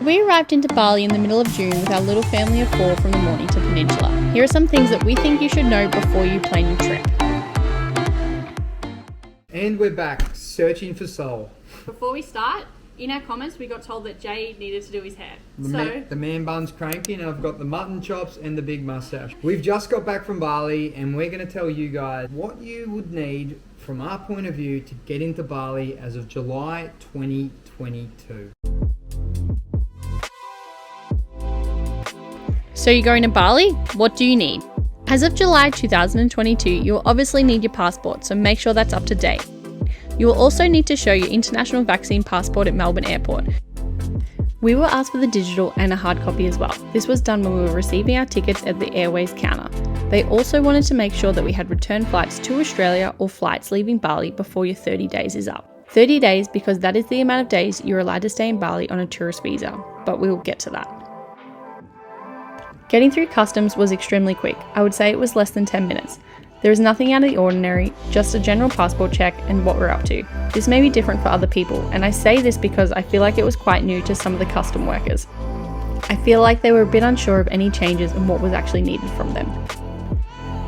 We arrived into Bali in the middle of June with our little family of 4 from the morning to Peninsula. Here are some things that we think you should know before you plan your trip. And we're back, searching for soul. Before we start, in our comments we got told that Jay needed to do his hair. The man bun's cranking and I've got the mutton chops and the big mustache. We've just got back from Bali and we're going to tell you guys what you would need from our point of view to get into Bali as of July 2022. So you're going to Bali? What do you need? As of July 2022, you will obviously need your passport, so make sure that's up to date. You will also need to show your international vaccine passport at Melbourne Airport. We were asked for the digital and a hard copy as well. This was done when we were receiving our tickets at the Airways counter. They also wanted to make sure that we had return flights to Australia or flights leaving Bali before your 30 days is up. 30 days because that is the amount of days you're allowed to stay in Bali on a tourist visa, but we will get to that. Getting through customs was extremely quick. I would say it was less than 10 minutes. There is nothing out of the ordinary, just a general passport check and what we're up to. This may be different for other people, and I say this because I feel like it was quite new to some of the custom workers. I feel like they were a bit unsure of any changes and what was actually needed from them.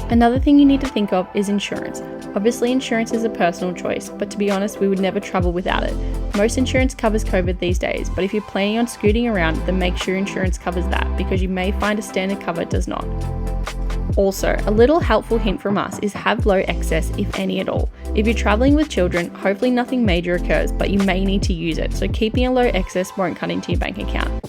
Another thing you need to think of is insurance. Obviously insurance is a personal choice, but to be honest, we would never travel without it. Most insurance covers COVID these days, but if you're planning on scooting around, then make sure insurance covers that, because you may find a standard cover does not. Also, a little helpful hint from us is have low excess, if any at all. If you're traveling with children, hopefully nothing major occurs, but you may need to use it, so keeping a low excess won't cut into your bank account.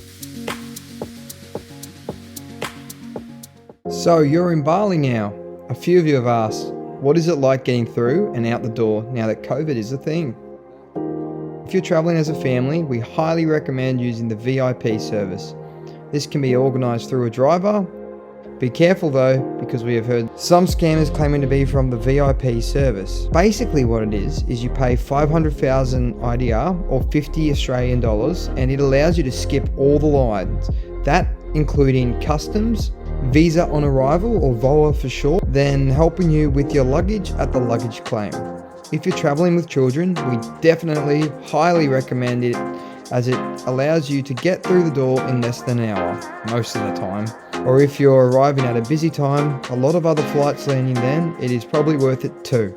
So you're in Bali now. A few of you have asked, what is it like getting through and out the door now that COVID is a thing? If you're traveling as a family, we highly recommend using the VIP service. This can be organised through a driver. Be careful though, because we have heard some scammers claiming to be from the VIP service. Basically what it is you pay 500,000 IDR or 50 Australian dollars, and it allows you to skip all the lines. That including customs, visa on arrival or VOA for short, then helping you with your luggage at the luggage claim. If you're traveling with children, we definitely highly recommend it, as it allows you to get through the door in less than an hour, most of the time. Or if you're arriving at a busy time, a lot of other flights landing then, it is probably worth it too.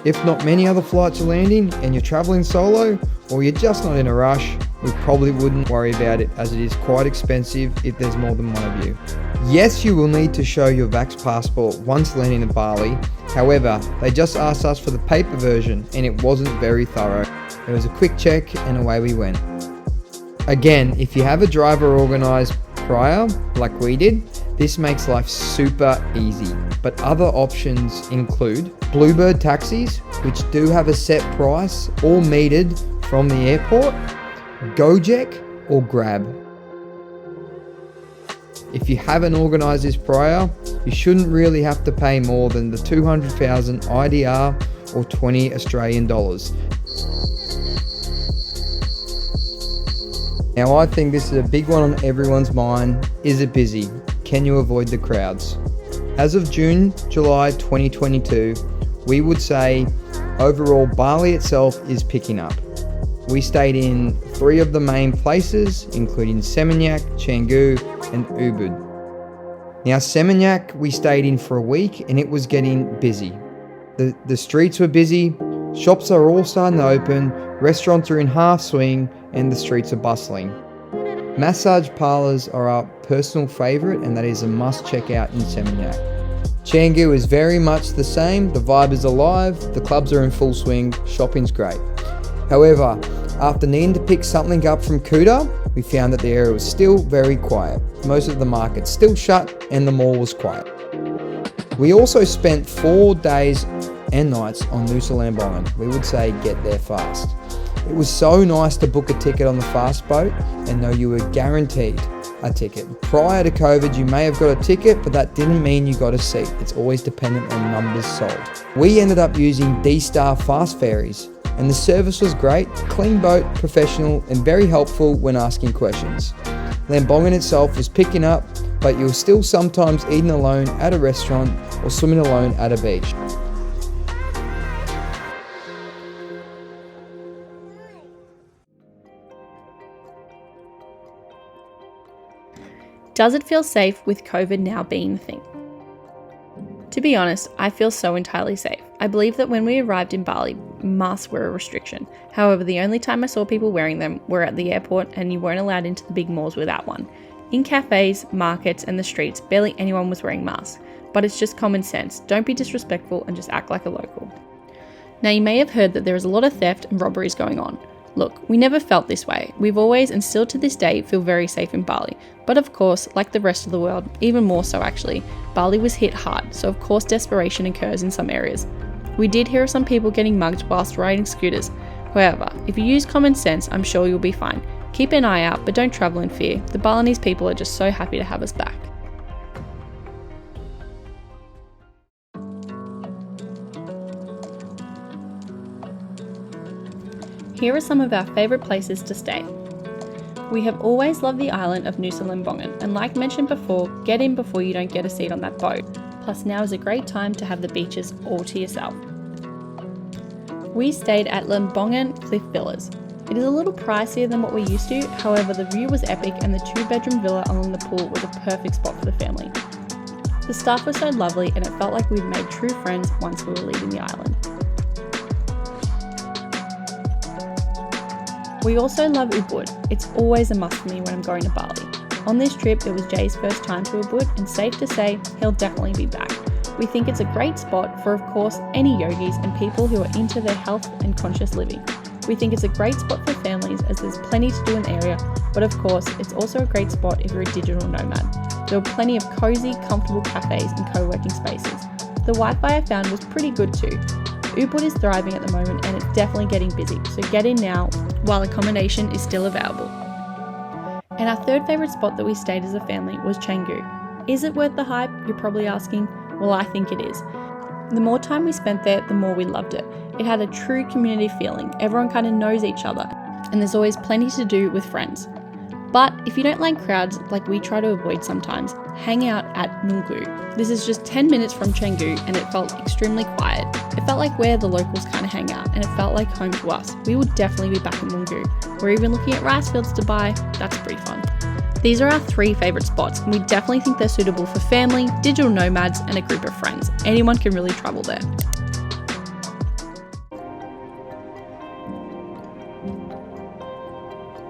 If not many other flights are landing and you're traveling solo, or you're just not in a rush, we probably wouldn't worry about it, as it is quite expensive if there's more than one of you. Yes, you will need to show your Vax passport once landing in Bali. However, they just asked us for the paper version and it wasn't very thorough. It was a quick check and away we went. Again, if you have a driver organised prior, like we did, this makes life super easy. But other options include Bluebird taxis, which do have a set price, all metered from the airport, GOJEK or Grab. If you haven't organised this prior, you shouldn't really have to pay more than the 200,000 IDR or 20 Australian dollars. Now I think this is a big one on everyone's mind. Is it busy? Can you avoid the crowds? As of July 2022, we would say overall Bali itself is picking up. We stayed in 3 of the main places, including Seminyak, Canggu and Ubud. Now Seminyak we stayed in for a week and it was getting busy. The streets were busy, shops are all starting to open, restaurants are in half swing and the streets are bustling. Massage parlours are our personal favourite, and that is a must check out in Seminyak. Canggu is very much the same, the vibe is alive, the clubs are in full swing, shopping's great. However, after needing to pick something up from Kuta, we found that the area was still very quiet. Most of the markets still shut and the mall was quiet. We also spent 4 days and nights on Nusa Lembongan. We would say get there fast. It was so nice to book a ticket on the fast boat and know you were guaranteed a ticket. Prior to COVID, you may have got a ticket, but that didn't mean you got a seat. It's always dependent on numbers sold. We ended up using D-Star fast ferries, and the service was great, clean boat, professional, and very helpful when asking questions. Lembongan itself was picking up, but you were still sometimes eating alone at a restaurant or swimming alone at a beach. Does it feel safe with COVID now being the thing? To be honest, I feel so entirely safe. I believe that when we arrived in Bali, masks were a restriction. However, the only time I saw people wearing them were at the airport, and you weren't allowed into the big malls without one. In cafes, markets, and the streets, barely anyone was wearing masks. But it's just common sense. Don't be disrespectful and just act like a local. Now, you may have heard that there is a lot of theft and robberies going on. Look, we never felt this way. We've always, and still to this day, feel very safe in Bali. But of course, like the rest of the world, even more so actually, Bali was hit hard, so of course desperation occurs in some areas. We did hear of some people getting mugged whilst riding scooters. However, if you use common sense, I'm sure you'll be fine. Keep an eye out, but don't travel in fear. The Balinese people are just so happy to have us back. Here are some of our favourite places to stay. We have always loved the island of Nusa Lembongan, and like mentioned before, get in before you don't get a seat on that boat. Plus now is a great time to have the beaches all to yourself. We stayed at Lembongan Cliff Villas. It is a little pricier than what we're used to, however the view was epic and the 2-bedroom villa along the pool was a perfect spot for the family. The staff was so lovely and it felt like we'd made true friends once we were leaving the island. We also love Ubud. It's always a must for me when I'm going to Bali. On this trip, it was Jay's first time to Ubud, and safe to say, he'll definitely be back. We think it's a great spot for, of course, any yogis and people who are into their health and conscious living. We think it's a great spot for families as there's plenty to do in the area, but of course, it's also a great spot if you're a digital nomad. There were plenty of cozy, comfortable cafes and co-working spaces. The Wi-Fi I found was pretty good too. Ubud is thriving at the moment and it's definitely getting busy, so get in now while accommodation is still available. And our third favourite spot that we stayed as a family was Canggu. Is it worth the hype, you're probably asking? Well, I think it is. The more time we spent there, the more we loved it. It had a true community feeling, everyone kind of knows each other, and there's always plenty to do with friends. But if you don't like crowds, like we try to avoid sometimes, hang out at Nunggu. This is just 10 minutes from Canggu and it felt extremely quiet. It felt like where the locals kind of hang out and it felt like home to us. We will definitely be back in Nunggu. We're even looking at rice fields to buy. That's pretty fun. These are our 3 favourite spots and we definitely think they're suitable for family, digital nomads and a group of friends. Anyone can really travel there.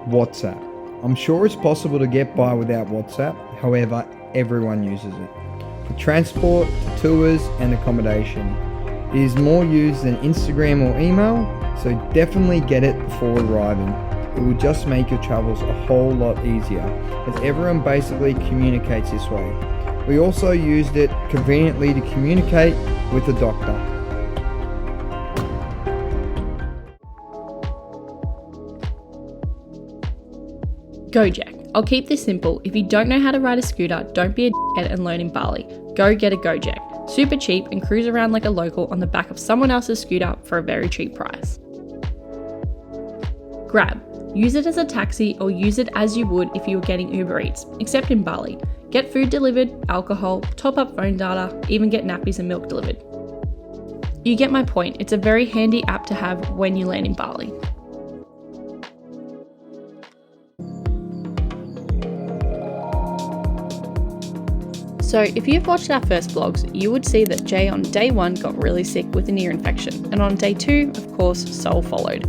WhatsApp. I'm sure it's possible to get by without WhatsApp, however, everyone uses it. For transport, tours and accommodation. It is more used than Instagram or email, so definitely get it before arriving. It will just make your travels a whole lot easier, as everyone basically communicates this way. We also used it conveniently to communicate with the doctor. GOJEK. I'll keep this simple. If you don't know how to ride a scooter, don't be a dickhead and learn in Bali. Go get a GOJEK. Super cheap and cruise around like a local on the back of someone else's scooter for a very cheap price. Grab. Use it as a taxi or use it as you would if you were getting Uber Eats, except in Bali. Get food delivered, alcohol, top up phone data, even get nappies and milk delivered. You get my point. It's a very handy app to have when you land in Bali. So if you've watched our first vlogs, you would see that Jay on day 1 got really sick with an ear infection, and on day 2, of course, Sol followed.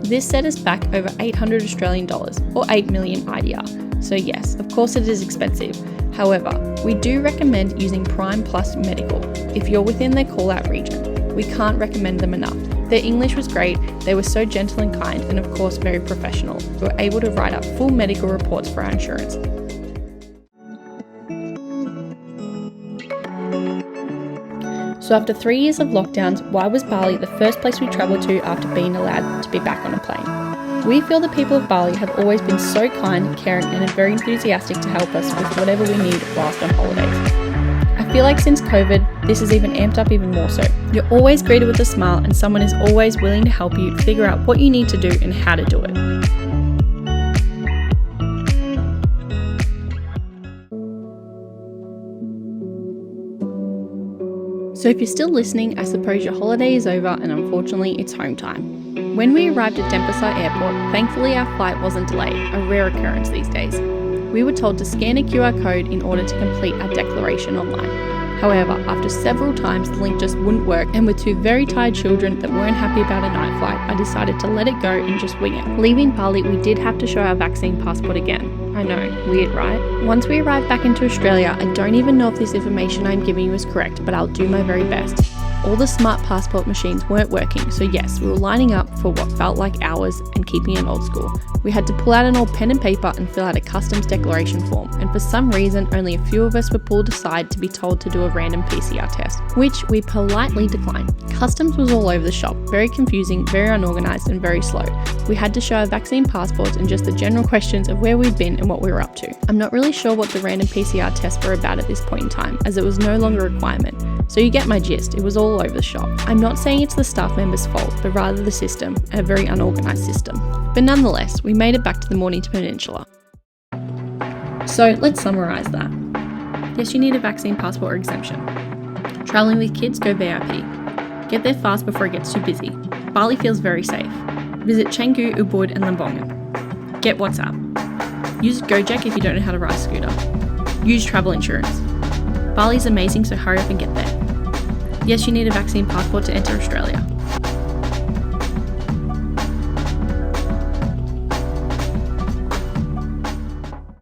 This set us back over 800 Australian dollars, or 8 million IDR. So yes, of course it is expensive. However, we do recommend using Prime Plus Medical if you're within their call-out region. We can't recommend them enough. Their English was great, they were so gentle and kind, and of course very professional. We were able to write up full medical reports for our insurance. So after 3 years of lockdowns, why was Bali the first place we travelled to after being allowed to be back on a plane? We feel the people of Bali have always been so kind, caring and very enthusiastic to help us with whatever we need whilst on holidays. I feel like since COVID, this has even amped up even more so. You're always greeted with a smile and someone is always willing to help you figure out what you need to do and how to do it. So if you're still listening, I suppose your holiday is over and unfortunately it's home time. When we arrived at Denpasar Airport, thankfully our flight wasn't delayed, a rare occurrence these days. We were told to scan a QR code in order to complete our declaration online. However, after several times the link just wouldn't work, and with two very tired children that weren't happy about a night flight, I decided to let it go and just wing it. Leaving Bali, we did have to show our vaccine passport again. I know, weird, right? Once we arrived back into Australia, I don't even know if this information I'm giving you is correct, but I'll do my very best. All the smart passport machines weren't working, so yes, we were lining up for what felt like hours and keeping it old school. We had to pull out an old pen and paper and fill out a customs declaration form, and for some reason only a few of us were pulled aside to be told to do a random PCR test, which we politely declined. Customs was all over the shop, very confusing, very unorganised and very slow. We had to show our vaccine passports and just the general questions of where we'd been and what we were up to. I'm not really sure what the random PCR tests were about at this point in time, as it was no longer a requirement. So you get my gist, it was all over the shop. I'm not saying it's the staff members' fault, but rather the system, and a very unorganised system. But nonetheless, we made it back to the Mornington Peninsula. So let's summarise that. Yes, you need a vaccine passport or exemption. Travelling with kids, go VIP. Get there fast before it gets too busy. Bali feels very safe. Visit Canggu, Ubud and Lembongan. Get WhatsApp. Use GOJEK if you don't know how to ride a scooter. Use travel insurance. Bali's amazing, so hurry up and get there. Yes, you need a vaccine passport to enter Australia.